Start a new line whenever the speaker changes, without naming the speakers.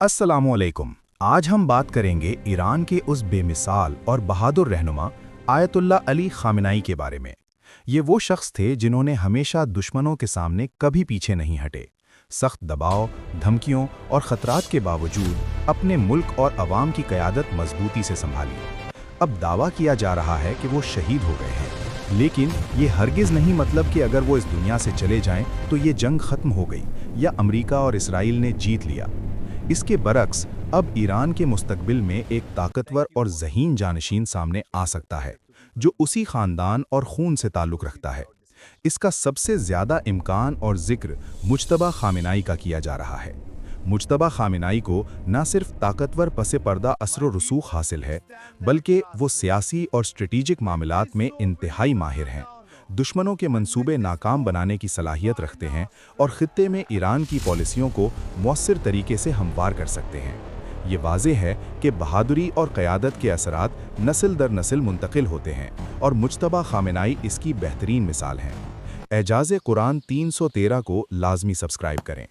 अस्सलामुअलैकुम। आज हम बात करेंगे ईरान के उस बेमिसाल और बहादुर रहनुमा आयतुल्ला अली खामेनेई के बारे में। ये वो शख्स थे जिन्होंने हमेशा दुश्मनों के सामने कभी पीछे नहीं हटे। सख्त दबाव, धमकियों और खतरात के बावजूद अपने मुल्क और अवाम की क़यादत मजबूती से संभाली। अब दावा किया जा रहा है कि वो शहीद हो गए हैं, लेकिन ये हरगिज़ नहीं मतलब कि अगर वो इस दुनिया से चले जाएं तो ये जंग ख़त्म हो गई या अमेरिका और इसराइल ने जीत लिया। इसके बरक्स अब ईरान के मुस्तकबिल में एक ताकतवर और ज़हीन जानशीन सामने आ सकता है, जो उसी ख़ानदान और खून से ताल्लुक़ रखता है। इसका सबसे ज़्यादा इम्कान और ज़िक्र मुज्तबा खामेनेई का किया जा रहा है। मुज्तबा खामेनेई को न सिर्फ ताकतवर पसे पर्दा असर व रसूख हासिल है, बल्कि वो सियासी और स्ट्रेटेजिक मामलात में इंतहाई माहिर हैं। दुश्मनों के मंसूबे नाकाम बनाने की सलाहियत रखते हैं और ख़ित्ते में ईरान की पॉलिसियों को मौसर तरीके से हमवार कर सकते हैं। ये वाज़ेह है कि बहादुरी और क़यादत के असरात नस्ल दर नस्ल मुंतकिल होते हैं और मुज्तबा खामेनेई इसकी बेहतरीन मिसाल हैं। एजाज़े कुरान 313 को लाजमी सब्सक्राइब करें।